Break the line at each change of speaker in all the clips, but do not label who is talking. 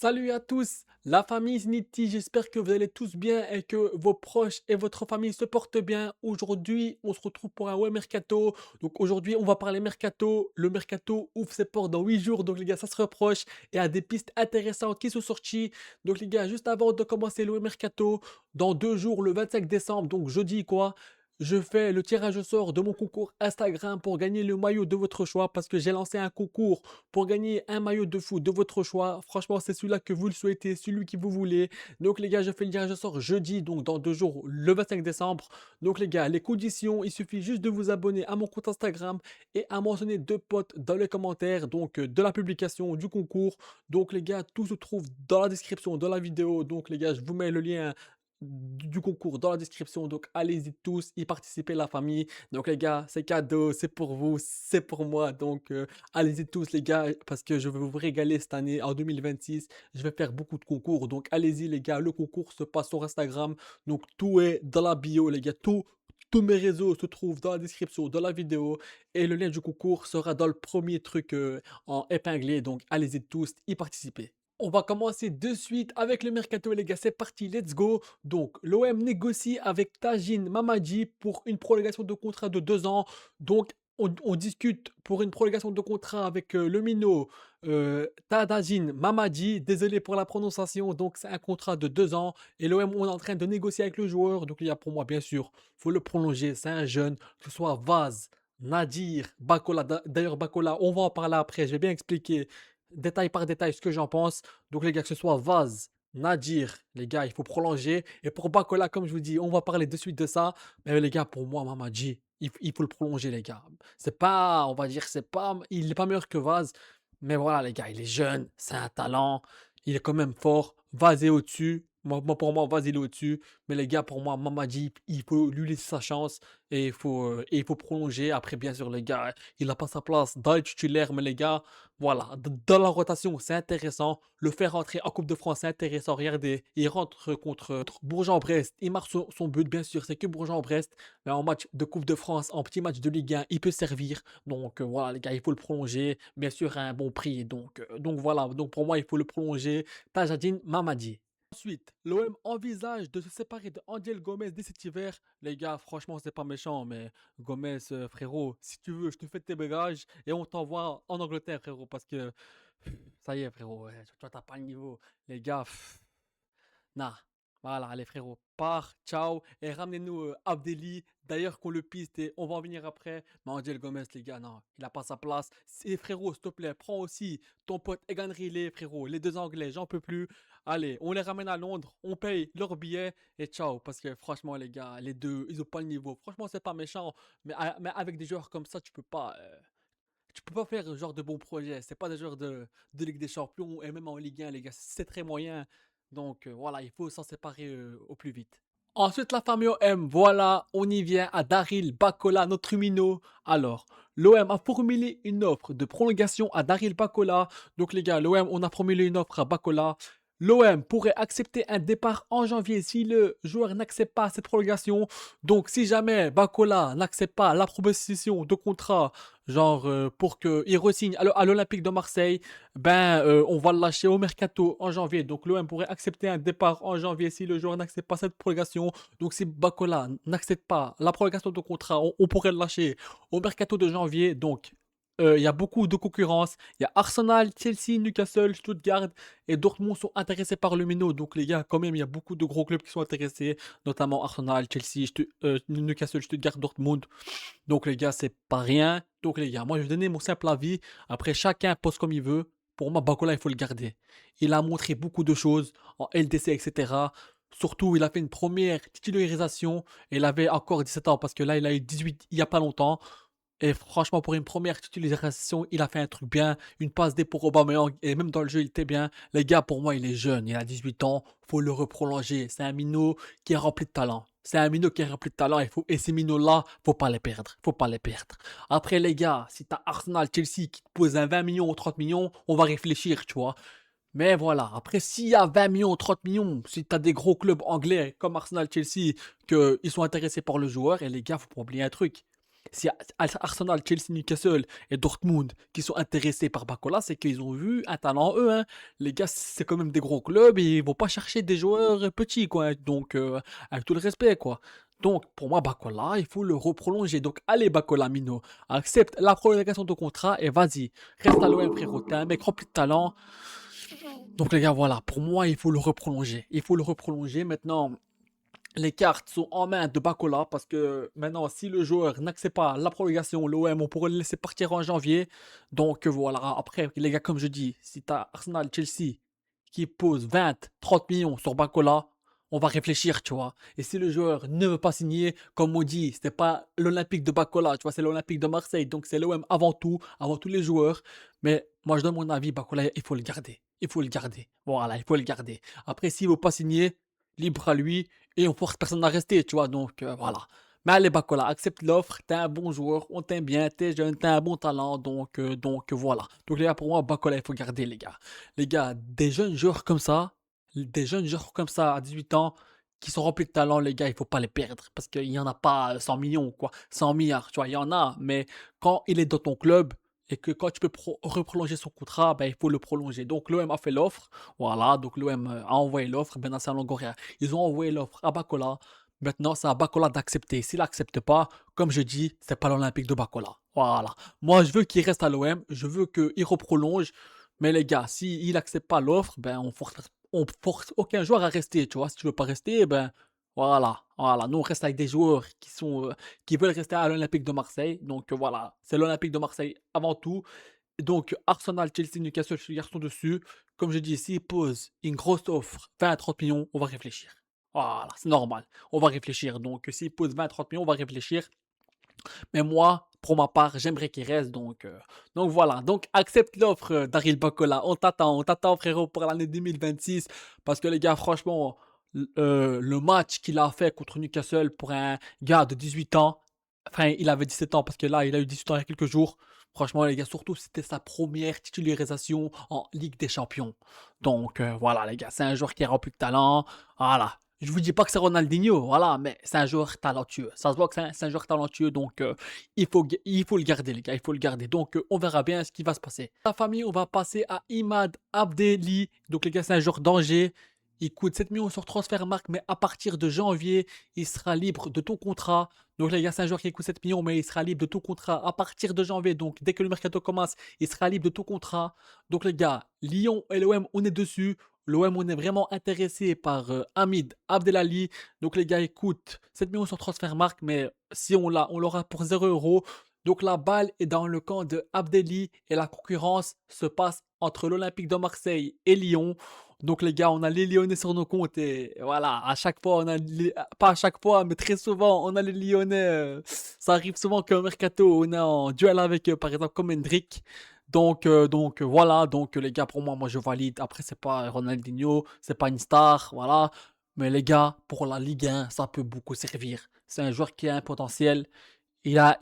Salut à tous, la famille Zniti, j'espère que vous allez tous bien et que vos proches et votre famille se portent bien. Aujourd'hui, on se retrouve pour un web mercato. Donc aujourd'hui, on va parler mercato. Le mercato ouvre ses portes dans 8 jours, donc les gars, ça se reproche. Et il y a des pistes intéressantes qui sont sorties. Donc les gars, juste avant de commencer le web mercato, dans 2 jours, le 25 décembre, donc jeudi quoi, je fais le tirage au sort de mon concours Instagram pour gagner le maillot de votre choix parce que j'ai lancé un concours pour gagner un maillot de foot de votre choix. Franchement, c'est celui-là que vous le souhaitez, celui que vous voulez. Donc les gars, je fais le tirage au sort jeudi, donc dans 2 jours, le 25 décembre. Donc les gars, les conditions, il suffit juste de vous abonner à mon compte Instagram et à mentionner deux potes dans les commentaires, donc de la publication du concours. Donc les gars, tout se trouve dans la description de la vidéo. Donc les gars, je vous mets le lien du concours dans la description. Donc allez-y tous, y participer la famille. Donc les gars, c'est cadeau, c'est pour vous, c'est pour moi. Donc allez-y tous les gars, parce que je vais vous régaler cette année en 2026. Je vais faire beaucoup de concours. Donc allez-y les gars, le concours se passe sur Instagram. Donc tout est dans la bio les gars, tous mes réseaux se trouvent dans la description de la vidéo et le lien du concours sera dans le premier truc en épinglé. Donc allez-y tous y participer. On va commencer de suite avec le mercato les gars, c'est parti, let's go. Donc l'OM négocie avec Tajin Mamadi pour une prolongation de contrat de 2 ans. Donc on discute pour une prolongation de contrat avec le minot Tadajin Mamadi. Désolé pour la prononciation, donc c'est un contrat de 2 ans. Et l'OM on est en train de négocier avec le joueur. Donc il y a pour moi bien sûr, faut le prolonger, c'est un jeune, que ce soit Vaz, Nadir, Bakola. D'ailleurs Bakola, on va en parler après, je vais bien expliquer détail par détail ce que j'en pense. Donc les gars, que ce soit Vaz, Nadir, les gars, il faut prolonger. Et pour Bakola, comme je vous dis, on va parler de suite de ça. Mais les gars, pour moi, Mamadi, il faut le prolonger, les gars. C'est pas, on va dire, c'est pas, il n'est pas meilleur que Vaz. Mais voilà, les gars, il est jeune, c'est un talent. Il est quand même fort. Vaz est au-dessus. Pour moi, Vaz, il est au-dessus. Mais les gars, pour moi, Mamadi, il faut lui laisser sa chance. Et il faut prolonger. Après, bien sûr, les gars, il n'a pas sa place dans les titulaires. Mais les gars, voilà, dans la rotation, c'est intéressant. Le faire rentrer en Coupe de France, c'est intéressant. Regardez, il rentre contre Bourg-en-Brest. Il marque son but, bien sûr. C'est que Bourg-en-Brest. Mais en match de Coupe de France, en petit match de Ligue 1, il peut servir. Donc voilà, les gars, il faut le prolonger. Bien sûr, à un bon prix. Donc voilà. Donc pour moi, il faut le prolonger. Tajadine Mamadi. Ensuite, l'OM envisage de se séparer de Angel Gomez dès cet hiver. Les gars, franchement, c'est pas méchant, mais Gomez, frérot, si tu veux, je te fais tes bagages et on t'envoie en Angleterre, frérot, parce que ça y est, frérot, ouais, toi, t'as pas le niveau. Les gars, nah, voilà, allez frérot, pars, ciao, et ramenez-nous Abdelli. D'ailleurs, qu'on le piste et on va en venir après. Mais Angel Gomez, les gars, non, il a pas sa place. Et frérot, s'il te plaît, prends aussi ton pote Egan Riley, frérot, les deux Anglais, j'en peux plus. Allez, on les ramène à Londres, on paye leur billet et ciao. Parce que franchement, les gars, les deux, ils ont pas le niveau. Franchement, c'est pas méchant, mais avec des joueurs comme ça, tu peux pas faire ce genre de bons projets. C'est pas des joueurs de Ligue des Champions et même en Ligue 1, les gars, c'est très moyen. Donc voilà, il faut s'en séparer au plus vite. Ensuite, la famille OM, voilà, on y vient à Daryl Bakola, notre minot. Alors, l'OM a formulé une offre de prolongation à Daryl Bakola. Donc les gars, l'OM, on a formulé une offre à Bakola. L'OM pourrait accepter un départ en janvier si le joueur n'accepte pas cette prolongation. Donc, si jamais Bakola n'accepte pas la proposition de contrat, genre pour qu'il re-signe à l'Olympique de Marseille, ben on va le lâcher au mercato en janvier. Donc, l'OM pourrait accepter un départ en janvier si le joueur n'accepte pas cette prolongation. Donc, si Bakola n'accepte pas la prolongation de contrat, on pourrait le lâcher au mercato de janvier. Donc, il y a beaucoup de concurrence. Il y a Arsenal, Chelsea, Newcastle, Stuttgart et Dortmund sont intéressés par le minot. Donc les gars, quand même, il y a beaucoup de gros clubs qui sont intéressés, notamment Arsenal, Chelsea, Newcastle, Stuttgart, Dortmund. Donc les gars, c'est pas rien. Donc les gars, moi je vais donner mon simple avis. Après, chacun pose comme il veut. Pour moi, Bakola, il faut le garder. Il a montré beaucoup de choses en LDC, etc. Surtout, il a fait une première titularisation. Et il avait encore 17 ans parce que là, il a eu 18 il y a pas longtemps. Et franchement, pour une première titularisation, il a fait un truc bien. Une passe D pour Aubameyang. Et même dans le jeu, il était bien. Les gars, pour moi, il est jeune. Il a 18 ans. Faut le reprolonger. C'est un minot qui est rempli de talent. C'est un minot qui est rempli de talent. Et ces minots-là, faut pas les perdre. Faut pas les perdre. Après, les gars, si t'as Arsenal, Chelsea qui te pose un 20 millions ou 30 millions, on va réfléchir, tu vois. Mais voilà, après, s'il y a 20 millions, 30 millions, si tu as des gros clubs anglais comme Arsenal, Chelsea, qu'ils sont intéressés par le joueur, et les gars, faut pas oublier un truc. Si Arsenal, Chelsea, Newcastle et Dortmund qui sont intéressés par Barcola, c'est qu'ils ont vu un talent eux, hein. Les gars, c'est quand même des gros clubs et ils vont pas chercher des joueurs petits, quoi. Donc, avec tout le respect, quoi. Donc, pour moi, Barcola, il faut le reprolonger. Donc, allez, Barcola, Mino, accepte la prolongation de contrat et vas-y. Reste à l'OM, frérot. T'es un mec rempli de talent. Donc, les gars, voilà. Pour moi, il faut le reprolonger. Il faut le reprolonger. Maintenant, les cartes sont en main de Bacola parce que maintenant, si le joueur n'accepte pas la prolongation, l'OM, on pourrait le laisser partir en janvier. Donc voilà, après, les gars, comme je dis, si tu as Arsenal, Chelsea qui pose 20, 30 millions sur Bacola, on va réfléchir, tu vois. Et si le joueur ne veut pas signer, comme on dit, c'était pas l'Olympique de Bacola, tu vois, c'est l'Olympique de Marseille. Donc c'est l'OM avant tous les joueurs. Mais moi, je donne mon avis, Bacola, il faut le garder. Il faut le garder. Voilà, il faut le garder. Après, s'il veut pas signer, libre à lui et on force personne à rester, tu vois. Donc voilà. Mais allez, Bacola, accepte l'offre. T'es un bon joueur, on t'aime bien, t'es jeune, t'as un bon talent. Donc voilà. Donc les gars, pour moi, Bacola, il faut garder, les gars. Les gars, des jeunes joueurs comme ça à 18 ans, qui sont remplis de talent, les gars, il faut pas les perdre. Parce qu'il n'y en a pas 100 millions, quoi. 100 milliards, tu vois, il y en a. Mais quand il est dans ton club, et que quand tu peux reprolonger son contrat, ben, il faut le prolonger. Donc l'OM a fait l'offre, voilà, donc l'OM a envoyé l'offre, Benassi Longoria. Ils ont envoyé l'offre à Bacola. Maintenant, c'est à Bacola d'accepter. S'il n'accepte pas, comme je dis, c'est pas l'Olympique de Bacola. Voilà. Moi, je veux qu'il reste à l'OM. Je veux qu'il reprolonge. Mais les gars, s'il n'accepte pas l'offre, ben on force aucun joueur à rester. Tu vois, si tu veux pas rester, ben voilà. Voilà. Nous, on reste avec des joueurs qui veulent rester à l'Olympique de Marseille. Donc voilà, c'est l'Olympique de Marseille avant tout. Donc, Arsenal, Chelsea, Newcastle, je suis garçon dessus. Comme je dis, s'ils posent une grosse offre, 20 à 30 millions, on va réfléchir. Voilà, c'est normal. On va réfléchir. Donc, s'ils posent 20 à 30 millions, on va réfléchir. Mais moi, pour ma part, j'aimerais qu'il reste. Donc voilà. Donc, accepte l'offre d'Aril Bacola. On t'attend, frérot, pour l'année 2026. Parce que les gars, franchement, le match qu'il a fait contre Newcastle pour un gars de 18 ans, enfin, il avait 17 ans parce que là, il a eu 18 ans il y a quelques jours. Franchement, les gars, surtout, c'était sa première titularisation en Ligue des Champions. Donc, voilà, les gars, c'est un joueur qui est rempli de talent. Voilà. Je vous dis pas que c'est Ronaldinho, voilà, mais c'est un joueur talentueux. Ça se voit que c'est un joueur talentueux, donc il faut le garder, les gars, il faut le garder. Donc, on verra bien ce qui va se passer. La famille, on va passer à Imad Abdelli. Donc, les gars, c'est un joueur d'Angers. Il coûte 7 millions sur Transfermarkt, mais à partir de janvier, il sera libre de tout contrat. Donc les gars, c'est un joueur qui coûte 7 millions, mais il sera libre de tout contrat à partir de janvier. Donc dès que le mercato commence, il sera libre de tout contrat. Donc les gars, Lyon et l'OM, on est dessus. L'OM, on est vraiment intéressé par Hamid Abdelali. Donc les gars, écoute, 7 millions sur Transfermarkt, mais si on l'aura pour 0 €. Donc la balle est dans le camp de Abdelli et la concurrence se passe entre l'Olympique de Marseille et Lyon. Donc les gars, on a les Lyonnais sur nos comptes et voilà, à chaque fois, pas à chaque fois, mais très souvent, on a les Lyonnais. Ça arrive souvent qu'au mercato, on est en duel avec eux, par exemple comme Hendrick. Voilà, donc les gars, pour moi je valide. Après, c'est pas Ronaldinho, c'est pas une star, voilà. Mais les gars, pour la Ligue 1, ça peut beaucoup servir. C'est un joueur qui a un potentiel. Il a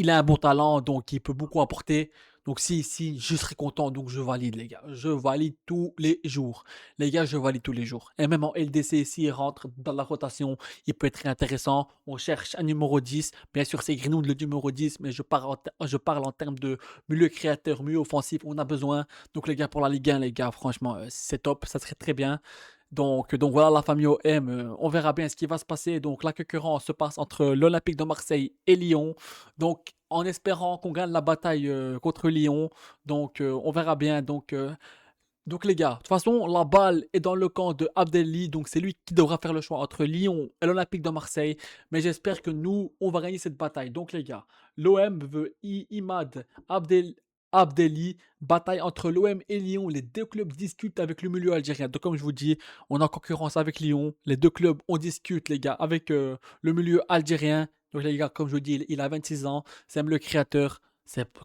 un bon talent, donc il peut beaucoup apporter. Donc si, je serais content, donc je valide les gars. Je valide tous les jours. Les gars, je valide tous les jours. Et même en LDC, s'il rentre dans la rotation, il peut être très intéressant. On cherche un numéro 10. Bien sûr, c'est Greenwood le numéro 10, mais je parle en termes de milieu créateur, milieu offensif. On a besoin. Donc les gars, pour la Ligue 1, les gars, franchement, c'est top. Ça serait très bien. Donc voilà la famille OM, on verra bien ce qui va se passer. Donc la concurrence se passe entre l'Olympique de Marseille et Lyon. Donc en espérant qu'on gagne la bataille contre Lyon. Donc on verra bien. Donc les gars, de toute façon la balle est dans le camp de Abdelli. Donc c'est lui qui devra faire le choix entre Lyon et l'Olympique de Marseille. Mais j'espère que nous, on va gagner cette bataille. Donc les gars, l'OM veut Imad Abdelli. Bataille entre l'OM et Lyon. Les deux clubs discutent avec le milieu algérien. Donc, comme je vous dis, on est en concurrence avec Lyon. Les deux clubs, on discute, les gars, avec le milieu algérien. Donc, les gars, comme je vous dis, il a 26 ans. C'est même le créateur.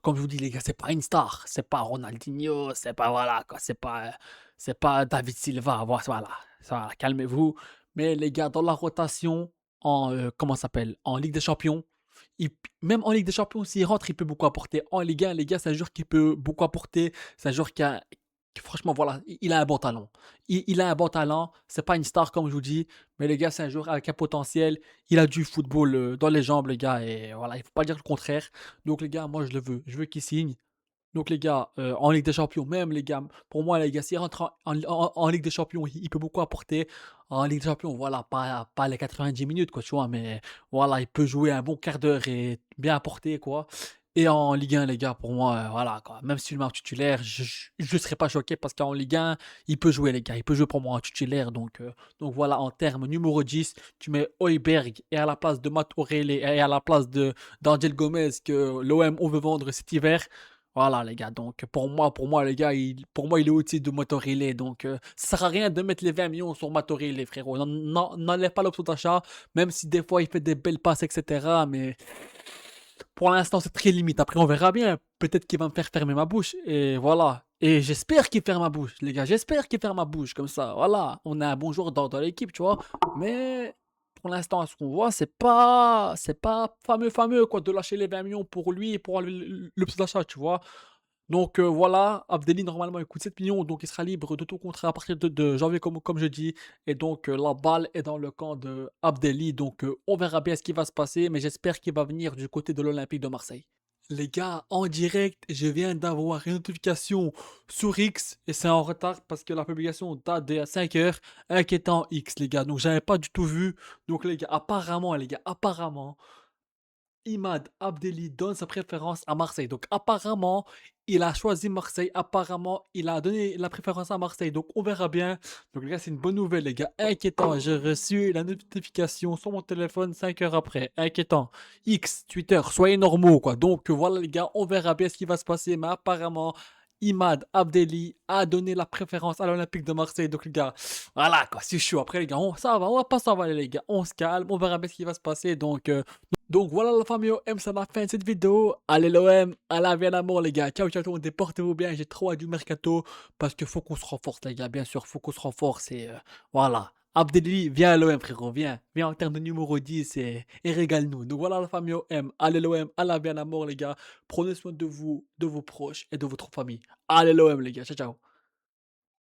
Comme je vous dis, les gars, c'est pas une star. C'est pas Ronaldinho. C'est pas, voilà, quoi. C'est pas David Silva. Voilà, calmez-vous. Mais les gars, dans la rotation, comment ça s'appelle? En Ligue des Champions, il- même en Ligue des Champions, s'il rentre, il peut beaucoup apporter. En Ligue 1, les gars, c'est un joueur qui peut beaucoup apporter. C'est un joueur franchement, voilà, il a un bon talent. Il a un bon talent. C'est pas une star, comme je vous dis, mais le gars, c'est un joueur avec un potentiel. Il a du football dans les jambes, le gars, et voilà, il faut pas dire le contraire. Donc, les gars, moi, je le veux. Je veux qu'il signe. Donc les gars, en Ligue des Champions, même les gars, pour moi les gars, s'il rentre en Ligue des Champions, il peut beaucoup apporter. En Ligue des Champions, voilà, pas les 90 minutes, quoi, tu vois, mais voilà, il peut jouer un bon quart d'heure et bien apporter, quoi. Et en Ligue 1, les gars, pour moi, voilà, quoi. Même si le match titulaire, je serais pas choqué parce qu'en Ligue 1, il peut jouer, les gars. Il peut jouer pour moi en titulaire. Donc voilà, en termes numéro 10, tu mets Højbjerg et à la place de Matt O'Reilly et à la place de d'Angel Gomez que l'OM on veut vendre cet hiver. Voilà les gars, donc pour moi les gars, pour moi il est au-dessus de Motorilé, donc ça sert à rien de mettre les 20 millions sur Motorilé frérot, n'enlève pas l'option d'achat, même si des fois il fait des belles passes etc. Mais pour l'instant c'est très limite, après on verra bien, peut-être qu'il va me faire fermer ma bouche, et voilà. Et j'espère qu'il ferme ma bouche les gars, j'espère qu'il ferme ma bouche, comme ça, voilà, on a un bon joueur dans l'équipe, tu vois, mais pour l'instant, à ce qu'on voit, c'est pas fameux quoi, de lâcher les 20 millions pour lui et pour le petit d'achat, tu vois. Donc voilà, Abdelli normalement il coûte 7 millions, donc il sera libre de tout contrat à partir de janvier comme je dis. Et donc la balle est dans le camp de Abdelli, donc on verra bien ce qui va se passer, mais j'espère qu'il va venir du côté de l'Olympique de Marseille. Les gars, en direct, je viens d'avoir une notification sur X et c'est en retard parce que la publication date de 5 heures. Inquiétant X, les gars. Donc j'avais pas du tout vu. Donc les gars, apparemment, Imad Abdelli donne sa préférence à Marseille. Donc apparemment, il a choisi Marseille. Apparemment, il a donné la préférence à Marseille. Donc on verra bien. Donc les gars, c'est une bonne nouvelle, les gars. Inquiétant. J'ai reçu la notification sur mon téléphone 5 heures après. Inquiétant. X, Twitter, soyez normaux, quoi. Donc voilà, les gars, on verra bien ce qui va se passer. Mais apparemment, Imad Abdelli a donné la préférence à l'Olympique de Marseille. Donc les gars, voilà, quoi. C'est chaud. Après, les gars, ça va. On va pas s'envaler, les gars. On se calme. On verra bien ce qui va se passer. Donc voilà la famille OM, c'est la fin de cette vidéo. Allez l'OM, à la vie à l'amour les gars. Ciao ciao tout le monde, portez-vous bien. J'ai trop hâte du mercato parce qu'il faut qu'on se renforce les gars. Bien sûr, faut qu'on se renforce et voilà. Abdelli, viens à l'OM frérot, viens en termes de numéro 10 et régale-nous. Donc voilà la famille OM, allez l'OM, à la vie à l'amour les gars. Prenez soin de vous, de vos proches et de votre famille. Allez l'OM les gars, ciao ciao.